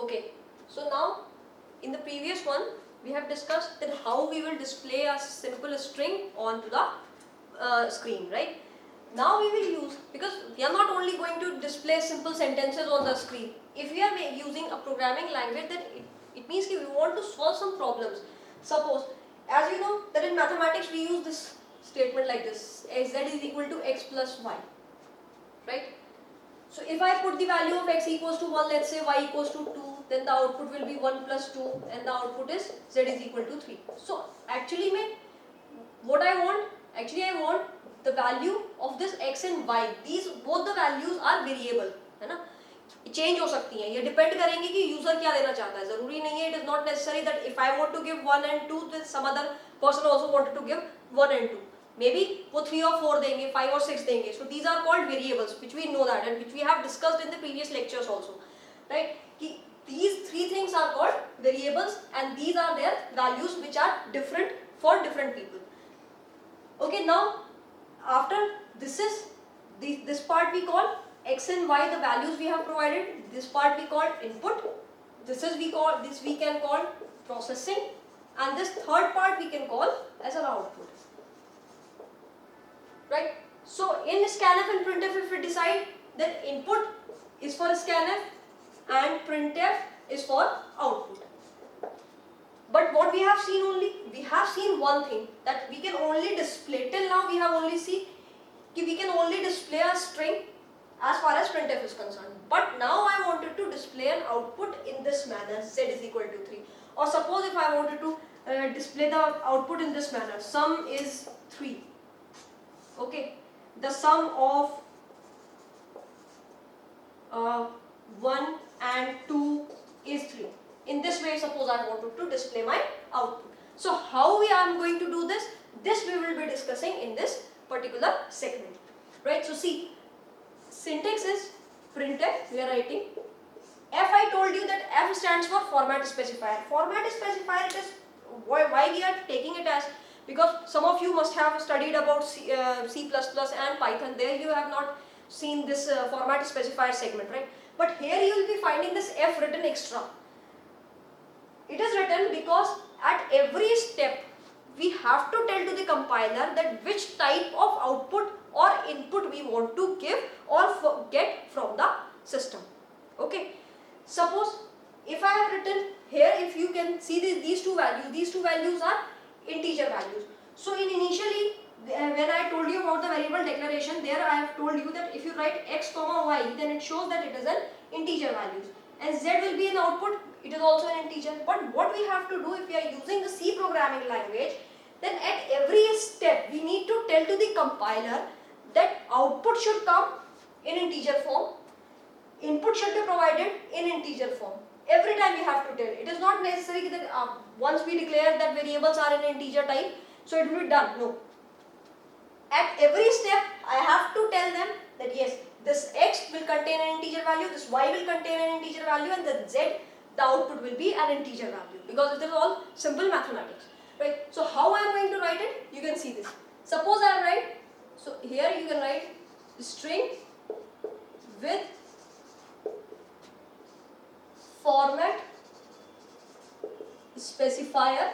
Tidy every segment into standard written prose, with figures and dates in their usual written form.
Okay, so now in the previous one we have discussed that how we will display a simple string onto the screen, right? Now we will use, because we are not only going to display simple sentences on the screen. If we are using a programming language, then it means that we want to solve some problems. Suppose, as you know that in mathematics we use this statement like this: z is equal to x plus y, right? So if I put the value of x equals to 1, let's say y equals to 2, then the output will be 1 plus 2 and the output is z is equal to 3. So actually what I want, I want the value of this x and y. These both the values are variable, है ना? Change हो सकती हैं, ये depend करेंगे कि user क्या देना चाहता है. जरूरी नहीं है, it is not necessary that if I want to give 1 and 2 then some other person also wanted to give 1 and 2. Maybe वो 3 or 4 देंगे, 5 or 6 देंगे. So these are called variables, which we know that and which we have discussed in the previous lectures also, right? कि these three things are called variables and these are their values which are different for different people. Okay, now after this part we call x and y, the values we have provided. This part we call input. This we can call processing, and this third part we can call as an output, right? So in scanf and printf, if we decide that input is for scanf and printf is for output. But what we have seen one thing, that we can only display, till now we have only seen that we can only display a string as far as printf is concerned. But now I wanted to display an output in this manner, z is equal to 3. Or suppose if I wanted to display the output in this manner, sum is 3. Okay, the sum of 1 and 2 is 3. In this way, suppose I wanted to display my output. So how we are going to do this? This we will be discussing in this particular segment, right? So see, syntax is printf, we are writing. F, I told you that F stands for format specifier. Format specifier, it is why we are taking it as, because some of you must have studied about C++ and Python. There you have not seen this format specifier segment, right? But here you will be finding this F written extra. It is written because at every step we have to tell to the compiler that which type of output or input we want to give or get from the system. Okay. Suppose if I have written here, if you can see these two values are integer values. So initially when I told you about the variable declaration, there I have told you that if you write x comma y, then it shows that it is an integer values, and z will be an output, it is also an integer. But what we have to do, if we are using the C programming language, then at every step we need to tell to the compiler that output should come in integer form, input should be provided in integer form. Every time we have to tell. It is not necessary that once we declare that variables are in integer type, so it will be done. No. At every step I have to tell them that yes, this x will contain an integer value, this y will contain an integer value, and the z, the output will be an integer value, because it is all simple mathematics, right? So how I am going to write it? You can see this. Suppose I write, so here you can write string with format specifier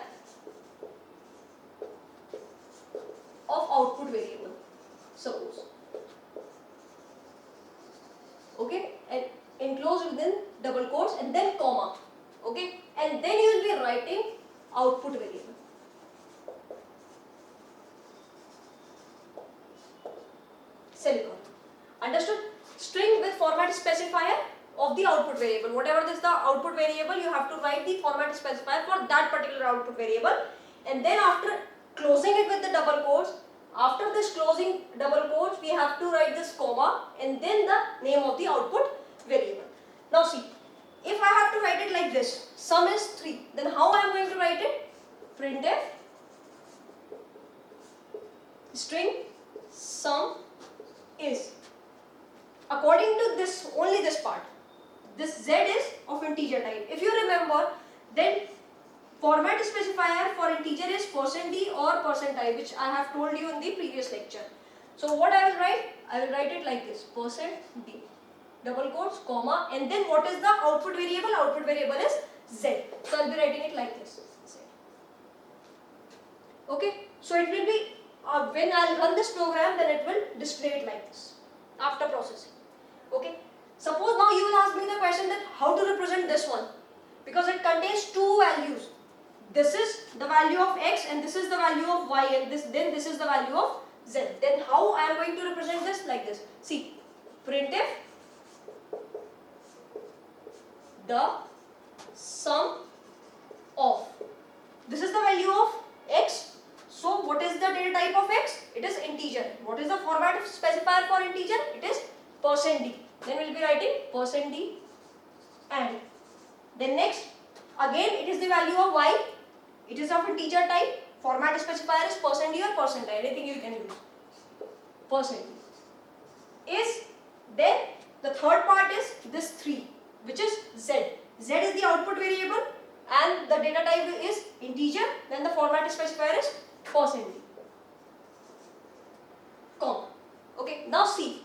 of output variable, suppose. Okay, and enclosed within double quotes and then comma. Okay, and then you will be writing output variable. Semicolon. Understood? String with format specifier of the output variable. Whatever is the output variable, you have to write the format specifier for that particular output variable, and then after closing it with the double quotes, after this closing double quotes, we have to write this comma and then the name of the output variable. Now see, if I have to write it like this, sum is 3, then how I am going to write it? Printf string sum is, according to this, only this part, this z is of integer type. If you remember, then format specifier for integer is %d or %i, which I have told you in the previous lecture. So what I will write? I will write it like this, %d. double quotes, comma, and then what is the output variable? Output variable is Z. So I'll be writing it like this. Z. Okay. So it will be, when I'll run this program, then it will display it like this after processing. Okay. Suppose now you will ask me the question that how to represent this one, because it contains two values. This is the value of x and this is the value of y, and this is the value of z. Then how I am going to represent this? Like this. See, printf the sum of, this is the value of x. So what is the data type of x? It is integer. What is the format specifier for integer? It is %d. Then we will be writing %d, and then next again it is the value of y. It is of integer type. Format specifier is %d or %i, anything you can use. %d is, then the third part is this 3, which is z. Z is the output variable and the data type is integer. Then the format specifier is %d, comma. Okay, now see.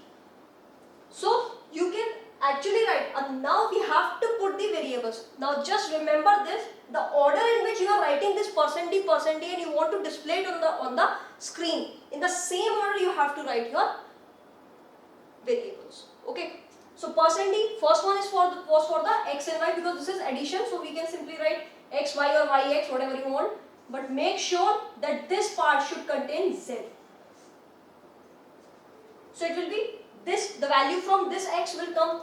So you can actually write, and now we have to put the variables. Now just remember this, the order in which you are writing this %d and you want to display it on the screen, in the same order you have to write your variables. Okay. So %d, first one is was for the x and y, because this is addition, so we can simply write x, y or y, x, whatever you want. But make sure that this part should contain z. So it will be this, the value from this x will come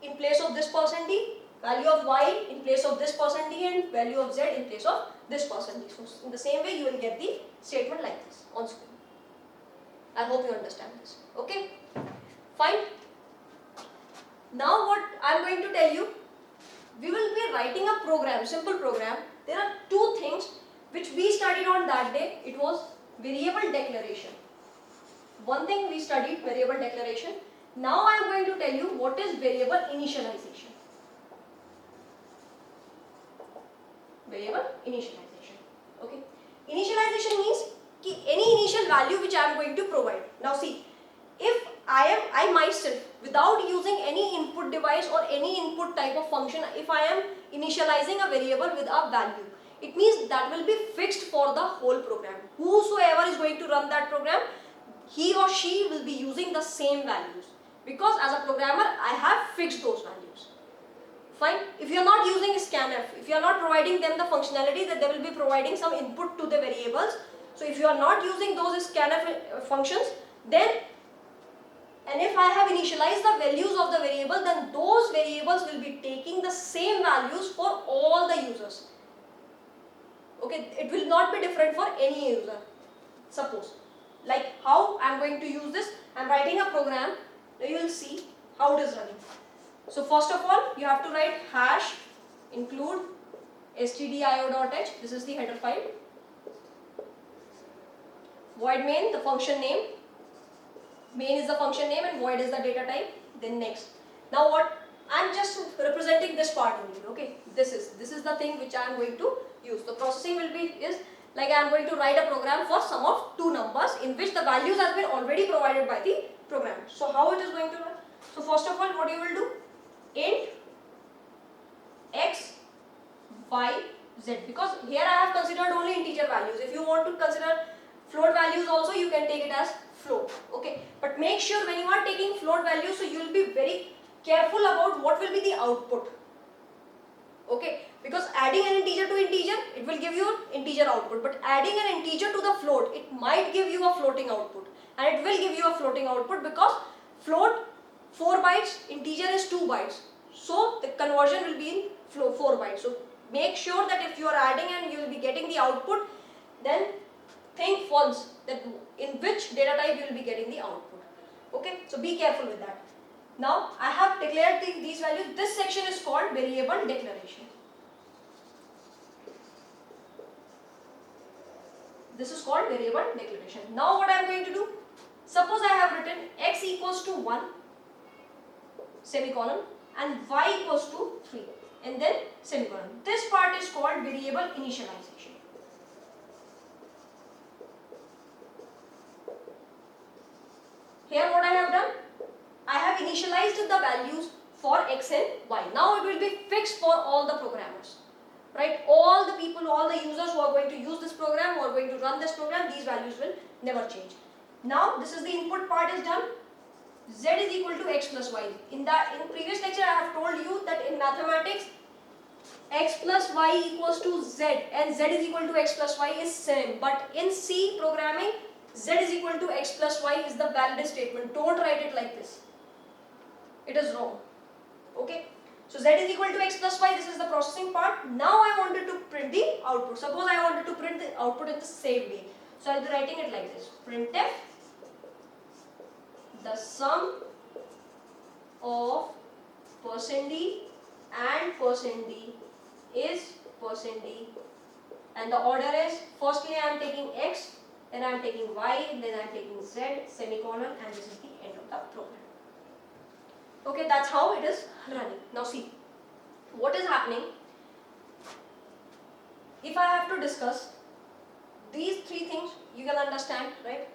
in place of this %d, value of y in place of this %d, and value of z in place of this %d. So in the same way you will get the statement like this on screen. I hope you understand this. Okay, fine. Now what I am going to tell you, we will be writing a program, simple program. There are two things which we studied on that day. It was variable declaration. One thing we studied, variable declaration. Now I am going to tell you what is variable initialization. Variable initialization. Okay. Initialization means ki any initial value which I am going to provide. Now see, if I myself, without using any input device or any input type of function, if I am initializing a variable with a value, it means that will be fixed for the whole program. Whosoever is going to run that program, he or she will be using the same values, because as a programmer I have fixed those values. Fine. If you are not using scanf, if you are not providing them the functionality that they will be providing some input to the variables, so if you are not using those scanf functions, then, and if I have initialized the values of the variable, then those variables will be taking the same values for all the users. Okay, it will not be different for any user. Suppose, like how I am going to use this, I am writing a program, now you will see how it is running. So first of all, you have to write hash include stdio.h, this is the header file, void main, the function name, main is the function name and void is the data type. Then next, now what, I am just representing this part only. Okay, this is the thing which I am going to use. The processing will be is like I am going to write a program for sum of two numbers in which the values has been already provided by the program. So how it is going to run? So first of all, what you will do, int x, y, z, because here I have considered only integer values. If you want to consider float values also, you can take it as float. Okay, but make sure when you are taking float values, so you will be very careful about what will be the output. Okay, because adding an integer to integer, it will give you integer output, but adding an integer to the float, it might give you a floating output, and it will give you a floating output because float 4 bytes, integer is 2 bytes, so the conversion will be in 4 bytes. So make sure that if you are adding and you will be getting the output, then think once that in which data type you will be getting the output. Okay, so be careful with that. Now I have declared these values. This section is called variable declaration. This is called variable declaration. Now what I am going to do, suppose I have written x equals to 1 semicolon and y equals to 3 and then semicolon. This part is called variable initialization. Here what I have done, I I have initialized the values for x and y. Now it will be fixed for all the programmers, right? All the people, all the users who are going to use this program, who are going to run this program, these values will never change. Now this is the input part is done. Z is equal to x plus y. In previous lecture I have told you that in mathematics x plus y equals to z and z is equal to x plus y is same, but in C programming z is equal to x plus y is the valid statement. Don't write it like this. It is wrong. Okay. So z is equal to x plus y, this is the processing part. Now I wanted to print the output. Suppose I wanted to print the output in the same way. So I will be writing it like this. Printf the sum of %d and %d is %d, and the order is, firstly I am taking x, then I am taking y, then I am taking z, semicolon, and this is the end of the program. Okay, that's how it is running. Now see, what is happening, if I have to discuss these three things, you can understand, right?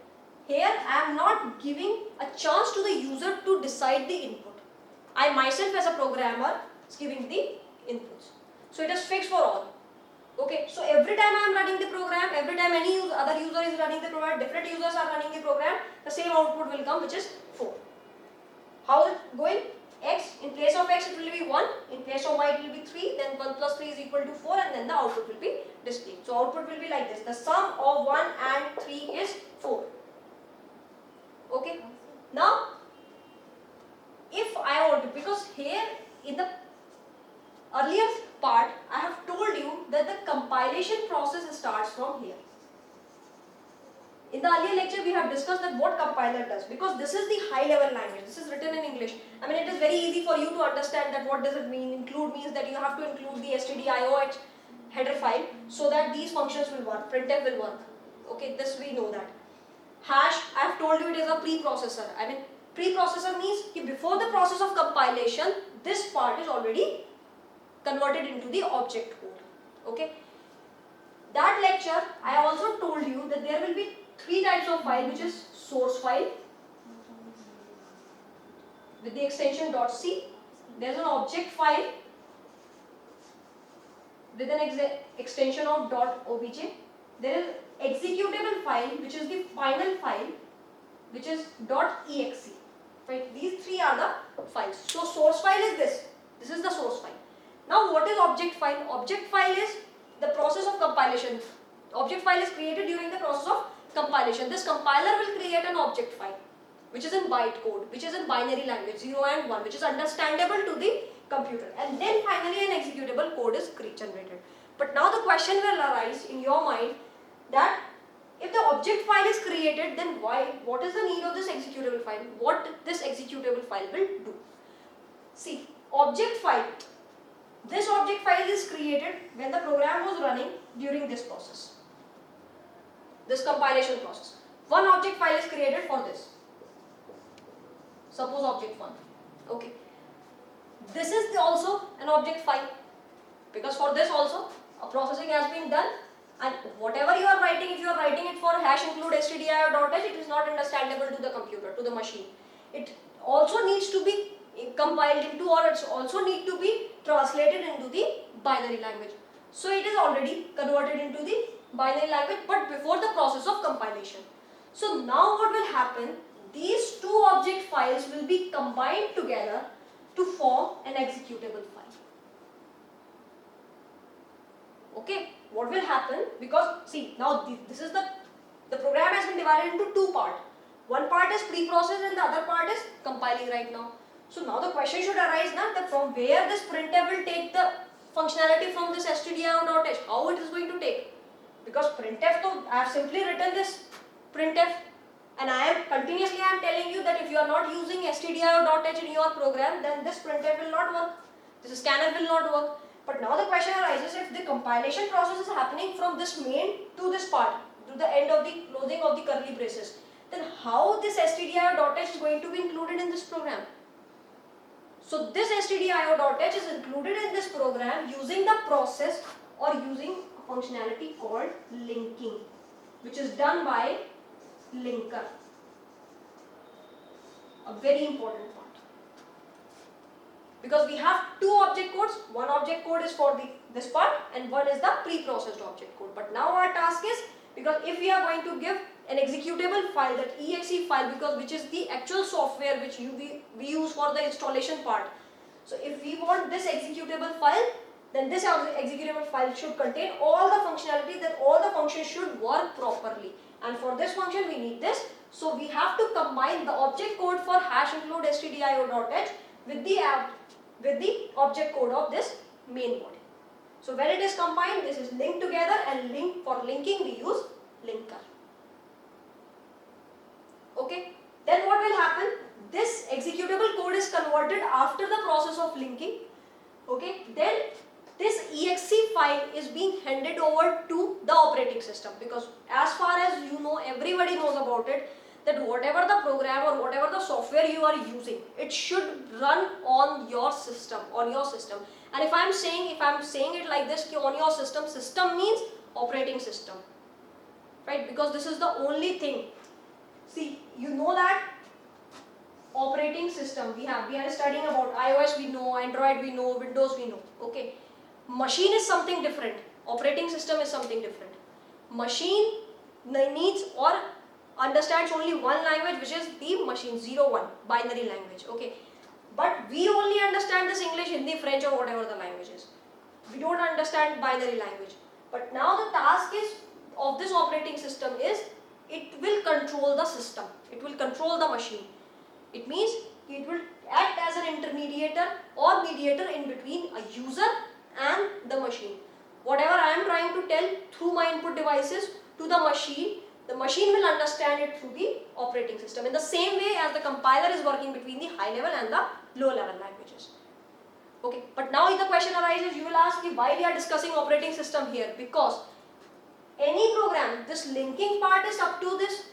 Here I am not giving a chance to the user to decide the input. I myself as a programmer is giving the inputs. So it is fixed for all. Okay, so every time I am running the program, every time any other user is running the program, different users are running the program, the same output will come, which is 4. How is it going? X, in place of x it will be 1, in place of y it will be 3, then 1 plus 3 is equal to 4, and then the output will be displayed. So output will be like this. The sum of 1 and 3 is 4. Okay. Now, if I want to, because here in the earlier part, I have told you that the compilation process starts from here. In the earlier lecture, we have discussed that what compiler does, because this is the high level language. This is written in English. I mean, it is very easy for you to understand that what does it mean. Include means that you have to include the stdio header file so that these functions will work. Printf will work. Okay, this we know that. Hash, I have told you it is a preprocessor. I mean, preprocessor means that before the process of compilation, this part is already converted into the object code. Okay. That lecture, I also told you that there will be 3 types of file, which is source file with the extension .c. There is an object file with an extension of .obj. There is executable file, which is the final file, which is .exe. Right? These 3 are the files. So source file is this. This is the source file. Now what is object file? Object file is the process of compilation. Object file is created during the process of compilation. This compiler will create an object file, which is in bytecode, which is in binary language 0 and 1, which is understandable to the computer, and then finally an executable code is generated. But now the question will arise in your mind that if the object file is created, then what is the need of this executable file? What this executable file will do? See, object file. This object file is created when the program was running during this process, this compilation process. One object file is created for this. Suppose object 1. Okay. This is also an object file, because for this also a processing has been done, and whatever you are writing, if you are writing it for hash include stdio.h, it is not understandable to the computer, to the machine. It also needs to be compiled into, or it also need to be translated into the binary language. So it is already converted into the binary language, but before the process of compilation. So now what will happen? These 2 object files will be combined together to form an executable file. Okay, what will happen? Because see, now this is the program has been divided into 2 parts. One part is pre-processed and the other part is compiling right now. So now the question should arise now that from where this printf will take the functionality from this stdio.h, how it is going to take? Because printf, though, I have simply written this printf, and I am telling you that if you are not using stdio.h in your program, then this printf will not work. This scanner will not work. But now the question arises, if the compilation process is happening from this main to this part, to the end of the closing of the curly braces, then how this stdio.h is going to be included in this program? So this stdio.h is included in this program using the process or using a functionality called linking, which is done by linker. A very important part. because we have two object codes. One object code is for this part and one is the pre-processed object code. But now our task is, because if we are going to give an executable file, that exe file, because which is the actual software which we use for the installation part. So if we want this executable file, then this executable file should contain all the functionality, that all the functions should work properly. And for this function we need this. So we have to combine the object code for hash include stdio.h with the object code of this main body. So when it is combined, this is linked together, and for linking we use linker. Okay. Then what will happen? This executable code is converted after the process of linking. Okay. Then this exe file is being handed over to the operating system, because as far as you know, everybody knows about it, that whatever the program or whatever the software you are using, it should run on your system, And if I'm saying it like this, on your system means operating system, right? Because this is the only thing. See, you know that operating system we are studying about iOS, we know, Android we know, Windows we know. Okay, machine is something different, operating system is something different. Machine needs or understands only one language, which is the machine 0-1 binary language. Okay, but we only understand this English, Hindi, French, or whatever the language is. We don't understand binary language. But now the task is of this operating system is, it will control the system, it will control the machine. It means it will act as an intermediator or mediator in between a user and the machine. Whatever I am trying to tell through my input devices to the machine will understand it through the operating system, in the same way as the compiler is working between the high level and the low level languages. Okay, but now the question arises, you will ask me why we are discussing operating system here, because any program, this linking part is up to this,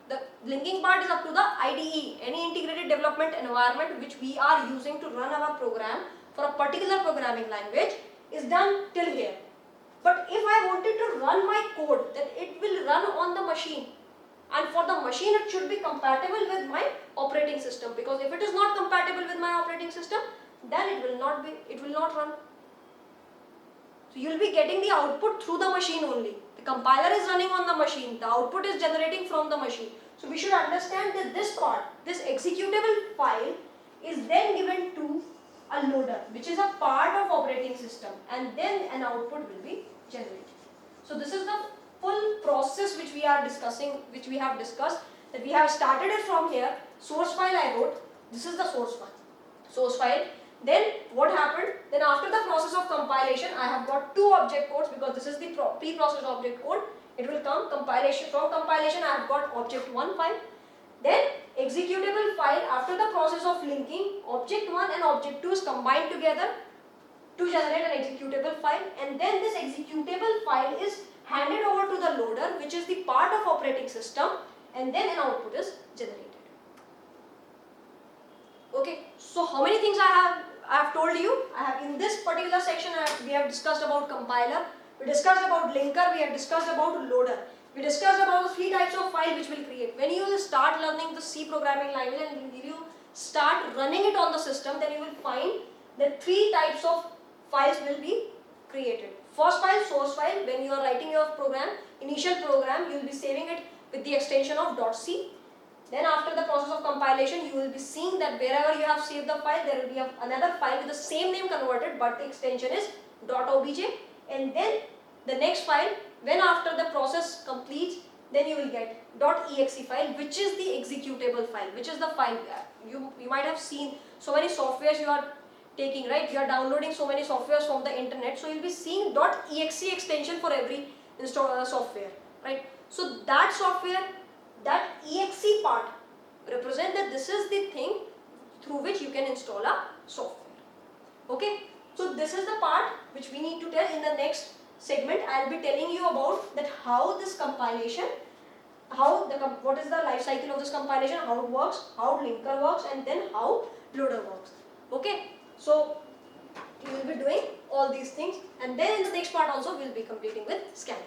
the linking part is up to the IDE, any integrated development environment which we are using to run our program for a particular programming language, is done till here. But if I wanted to run my code, then it will run on the machine, and for the machine it should be compatible with my operating system, because if it is not compatible with my operating system, then it will not run. So you will be getting the output through the machine only. The compiler is running on the machine, the output is generating from the machine. So we should understand that this part, this executable file, is then given to a loader, which is a part of operating system, and then an output will be generated. So this is the full process which we are discussing, which we have discussed, that we have started it from here. Source file I wrote, this is the source file. Then what happened? Then after the process of compilation, I have got two object codes, because this is the pre-processed object code. It will come compilation. From compilation, I have got object1 file. Then executable file, after the process of linking, object1 and object2 is combined together to generate an executable file, and then this executable file is handed over to the loader, which is the part of operating system, and then an output is generated. Okay, so how many things I have told you? In this particular section we have discussed about compiler, we discussed about linker, we have discussed about loader. We discussed about the three types of file which will create. When you will start learning the C programming language and you start running it on the system, then you will find that three types of files will be created. First file, source file. When you are writing your program, initial program, you will be saving it with the extension of .c. Then after the process of compilation, you will be seeing that wherever you have saved the file, there will be another file with the same name converted, but the extension is .obj. And then the next file, when after the process completes, then you will get .exe file, which is the executable file, which is the file. You might have seen so many softwares you are taking, right? You are downloading so many softwares from the internet, so you will be seeing .exe extension for every software, right? So that software, that exe part represent that this is the thing through which you can install a software. Okay, so this is the part which we need to tell. In the next segment, I will be telling you about that how this compilation, what is the life cycle of this compilation, how it works, how linker works, and then how loader works. Okay, so you will be doing all these things, and then in the next part also we will be completing with scanning.